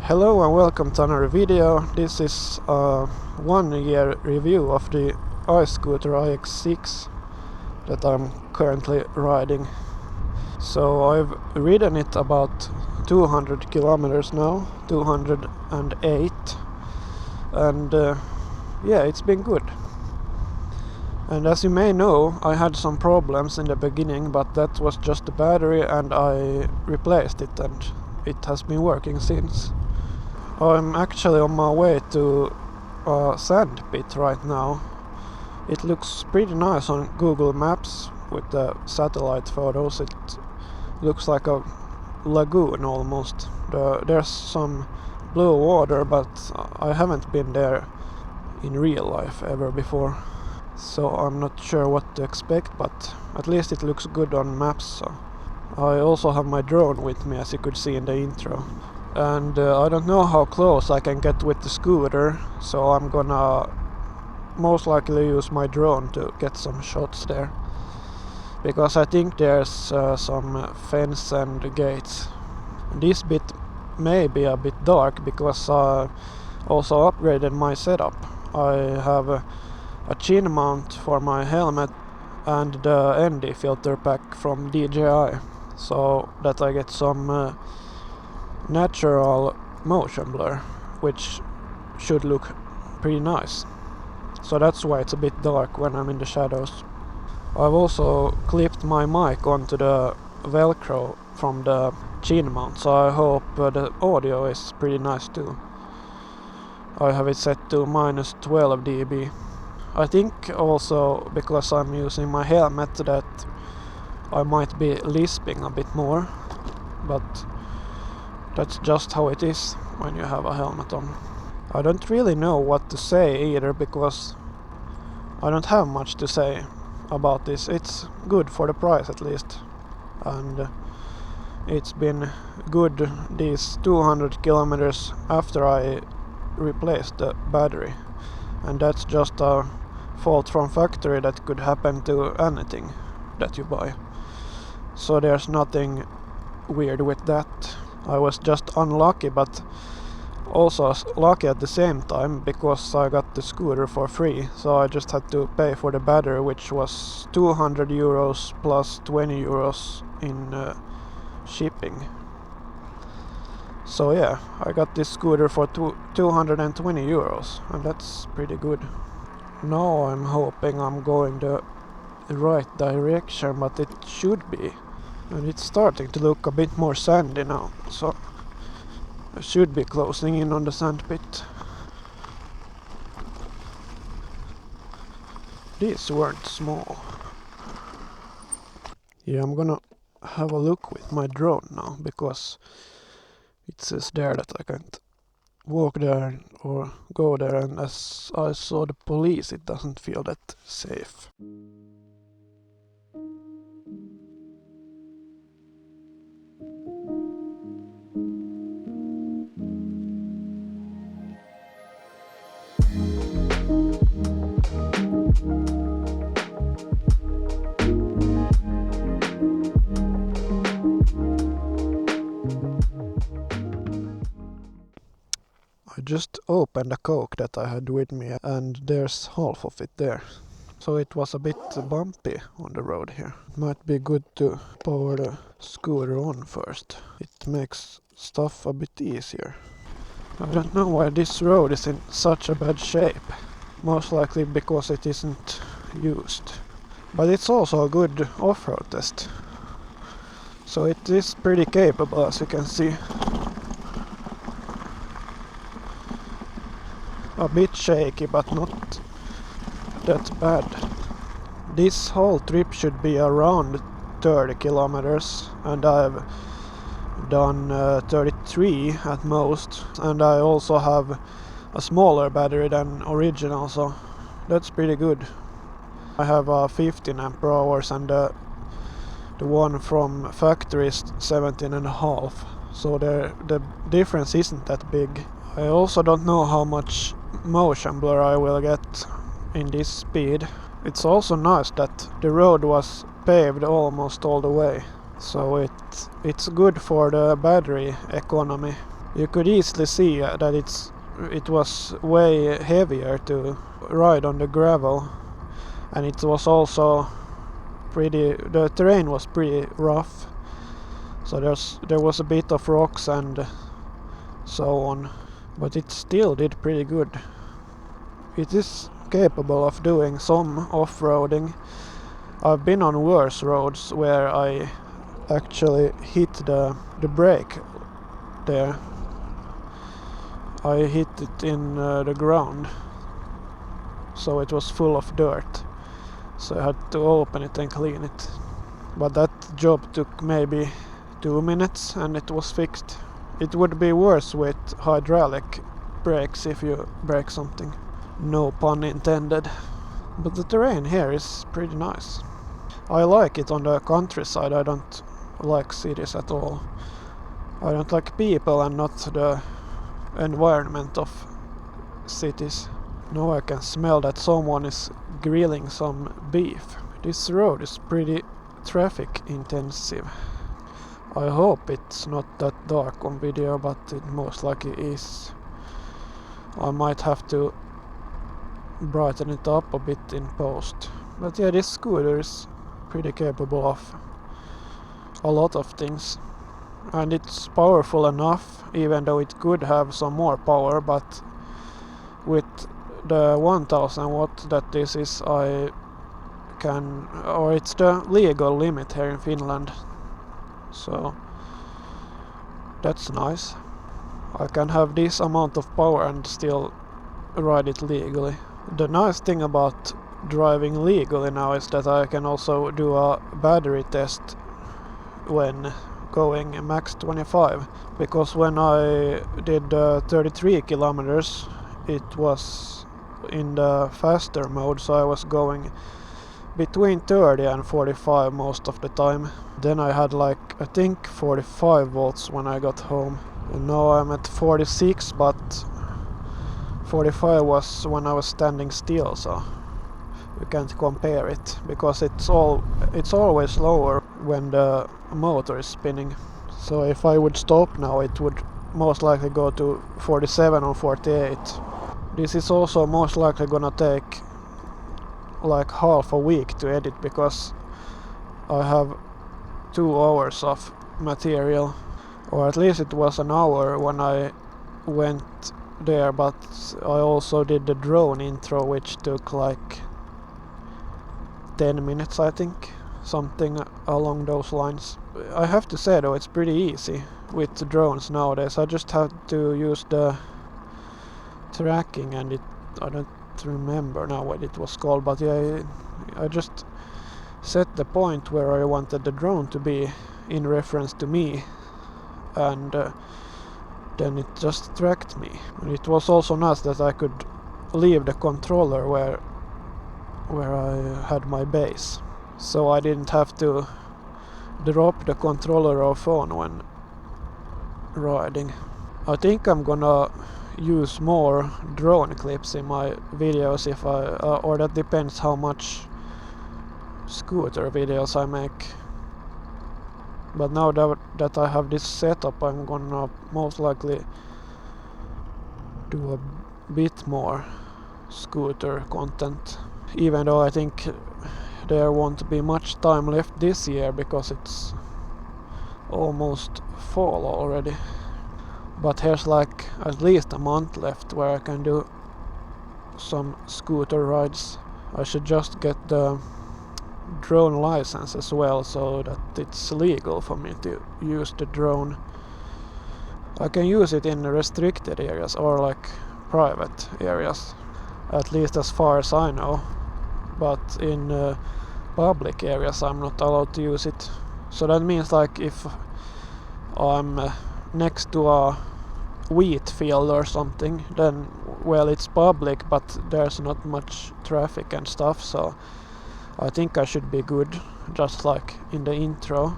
Hello and welcome to another video. This is a 1-year review of the iScooter IX6 that I'm currently riding. So I've ridden it about 200 kilometers now, 208, and yeah, it's been good. And as you may know, I had some problems in the beginning, but that was just the battery and I replaced it and it has been working since. I'm actually on my way to a sand pit right now. It looks pretty nice on Google Maps with the satellite photos. It looks like a lagoon almost. There's some blue water, but I haven't been there in real life ever before. So I'm not sure what to expect, but at least it looks good on maps. So I also have my drone with me, as you could see in the intro. And I don't know how close I can get with the scooter, so I'm gonna most likely use my drone to get some shots there. Because I think there's some fence and gates. This bit may be a bit dark because I also upgraded my setup. I have a chin mount for my helmet and the ND filter pack from DJI, so that I get some natural motion blur, which should look pretty nice. So that's why it's a bit dark when I'm in the shadows. I've also clipped my mic onto the velcro from the chin mount, so I hope the audio is pretty nice too. I have it set to -12 dB. I think also because I'm using my helmet that I might be lisping a bit more, but that's just how it is when you have a helmet on. I don't really know what to say either, because I don't have much to say about this. It's good for the price at least, and it's been good these 200 kilometers after I replaced the battery, and that's just a fault from factory that could happen to anything that you buy. So there's nothing weird with that. I was just unlucky, but also lucky at the same time, because I got the scooter for free, so I just had to pay for the battery, which was 200 euros plus 20 euros in shipping. So yeah, I got this scooter for 220 euros, and that's pretty good. Now I'm hoping I'm going the right direction, but it should be. And it's starting to look a bit more sandy now, so I should be closing in on the sand pit. These weren't small. Yeah, I'm gonna have a look with my drone now, because it says there that I can't walk there or go there, and as I saw the police, it doesn't feel that safe. I just opened a Coke that I had with me, and there's half of it there. So it was a bit bumpy on the road here. It might be good to power the scooter on first. It makes stuff a bit easier. I don't know why this road is in such a bad shape. Most likely because it isn't used. But it's also a good off-road test. So it is pretty capable, as you can see. A bit shaky, but not that bad. This whole trip should be around 30 kilometers, and I've done 33 at most, and I also have a smaller battery than original, so that's pretty good. I have a 15 ampere hours, and the one from factory is 17.5, so the difference isn't that big. I also don't know how much motion blur I will get in this speed. It's also nice that the road was paved almost all the way, so it's good for the battery economy. You could easily see that it was way heavier to ride on the gravel, and it was also the terrain was pretty rough, so there was a bit of rocks and so on, but it still did pretty good. It is capable of doing some off-roading. I've been on worse roads where I actually hit the brake there. I hit it in the ground, so it was full of dirt, so I had to open it and clean it. But that job took maybe 2 minutes and it was fixed. It would be worse with hydraulic brakes if you break something. No pun intended. But the terrain here is pretty nice. I like it on the countryside. I don't like cities at all. I don't like people and not the environment of cities. Now I can smell that someone is grilling some beef. This road is pretty traffic intensive. I hope it's not that dark on video, but it most likely is. I might have to brighten it up a bit in post. But yeah, this scooter is pretty capable of a lot of things. And it's powerful enough, even though it could have some more power, but with the 1000 watt that this is, it's the legal limit here in Finland. So that's nice. I can have this amount of power and still ride it legally. The nice thing about driving legally now is that I can also do a battery test when going max 25, because when I did 33 kilometers it was in the faster mode, so I was going between 30 and 45 most of the time. Then I had I think 45 volts when I got home, and now I'm at 46, but 45 was when I was standing still, so you can't compare it, because it's always lower when the motor is spinning. So if I would stop now, it would most likely go to 47 or 48. This is also most likely gonna take like half a week to edit, because I have 2 hours of material, or at least it was an hour when I went there, but I also did the drone intro, which took like 10 minutes, I think, something along those lines. I have to say though, it's pretty easy with the drones nowadays. I just have to use the tracking, and I don't remember now what it was called, but yeah, I just set the point where I wanted the drone to be in reference to me, and then it just tracked me. And it was also nice that I could leave the controller where I had my base, so I didn't have to drop the controller or phone when riding. I think I'm gonna use more drone clips in my videos if or that depends how much scooter videos I make. But now that I have this setup, I'm gonna most likely do a bit more scooter content, even though I think there won't be much time left this year because it's almost fall already. But here's like at least a month left where I can do some scooter rides. I should just get the drone license as well, so that it's legal for me to use the drone. I can use it in restricted areas or like private areas, at least as far as I know, but in public areas I'm not allowed to use it. So that means like if I'm next to a wheat field or something, then well, it's public, but there's not much traffic and stuff, so I think I should be good, just like in the intro.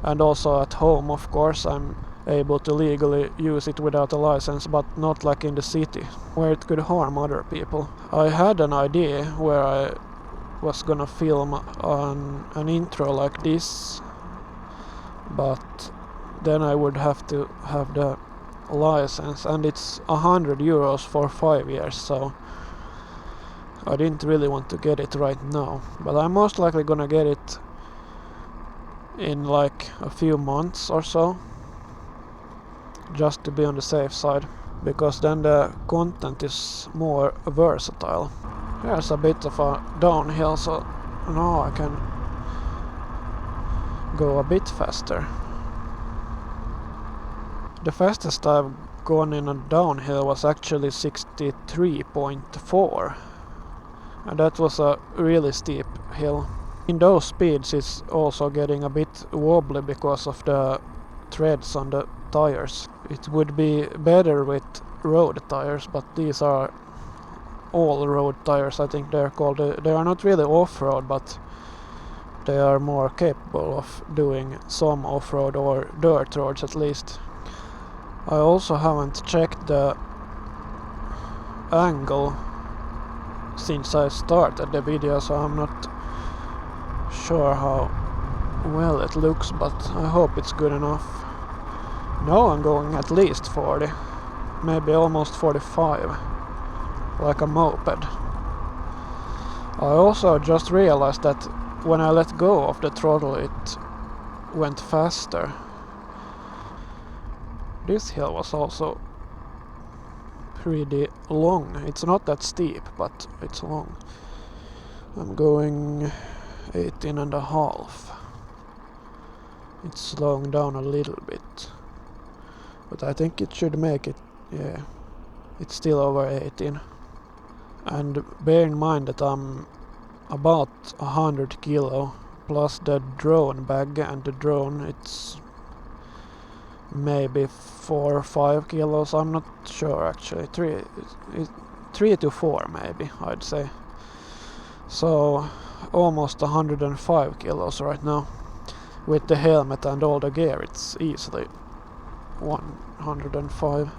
And also at home, of course, I'm able to legally use it without a license, but not like in the city where it could harm other people. I had an idea where I was gonna film an intro like this, but then I would have to have the license, and it's 100 euros for 5 years, so I didn't really want to get it right now, but I'm most likely gonna get it in like a few months or so, just to be on the safe side, because then the content is more versatile. Here's a bit of a downhill, so now I can go a bit faster. The fastest I've gone in a downhill was actually 63.4, and that was a really steep hill. In those speeds it's also getting a bit wobbly because of the treads on the tires. It would be better with road tires, but these are all road tires, I think they're called. They are not really off-road, but they are more capable of doing some off-road or dirt roads at least. I also haven't checked the angle since I started the video, so I'm not sure how well it looks, but I hope it's good enough. Now I'm going at least 40, maybe almost 45, like a moped. I also just realized that when I let go of the throttle it went faster. This hill was also pretty long. It's not that steep, but it's long. I'm going 18.5. It's slowing down a little bit, but I think it should make it. Yeah, it's still over 18. And bear in mind that I'm about 100 kilo plus the drone bag, and the drone it's maybe 4 or 5 kilos, I'm not sure actually, 3 to 4 maybe, I'd say. So almost 105 kilos right now. With the helmet and all the gear it's easily 105.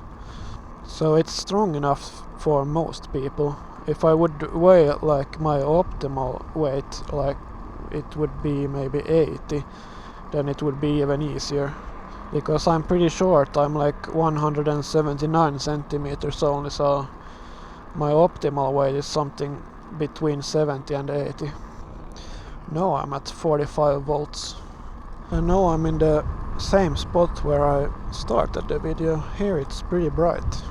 So it's strong enough for most people. If I would weigh like my optimal weight, like it would be maybe 80, then it would be even easier. Because I'm pretty short, I'm like 179 centimeters only, so my optimal weight is something between 70 and 80. Now I'm at 45 volts. And now I'm in the same spot where I started the video. Here it's pretty bright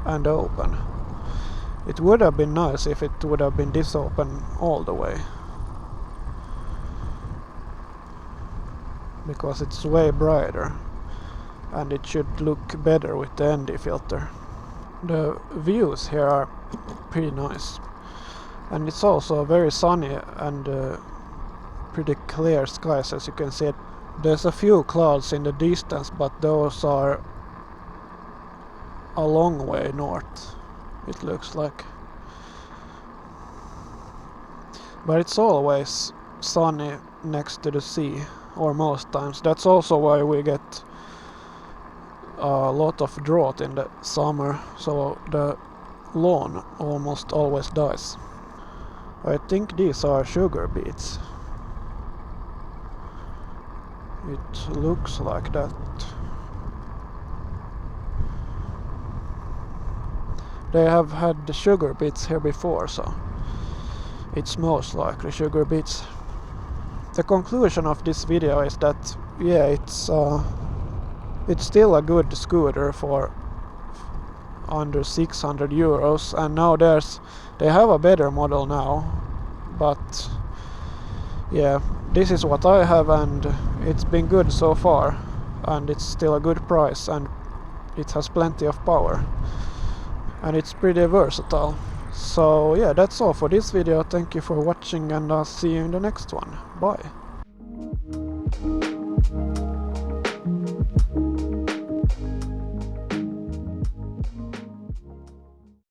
and open. It would have been nice if it would have been this open all the way, because it's way brighter and it should look better with the ND filter. The views here are pretty nice, and it's also very sunny and pretty clear skies, as you can see. There's a few clouds in the distance, but those are a long way north, it looks like. But it's always sunny next to the sea, or most times. That's also why we get a lot of drought in the summer, so the lawn almost always dies. I think these are sugar beets. It looks like that. They have had the sugar beets here before, so it's most likely sugar beets. The conclusion of this video is that, yeah, it's still a good scooter for under 600 euros, and now they have a better model now, but yeah, this is what I have, and it's been good so far, and it's still a good price, and it has plenty of power, and it's pretty versatile. So yeah, that's all for this video. Thank you for watching, and I'll see you in the next one. Bye.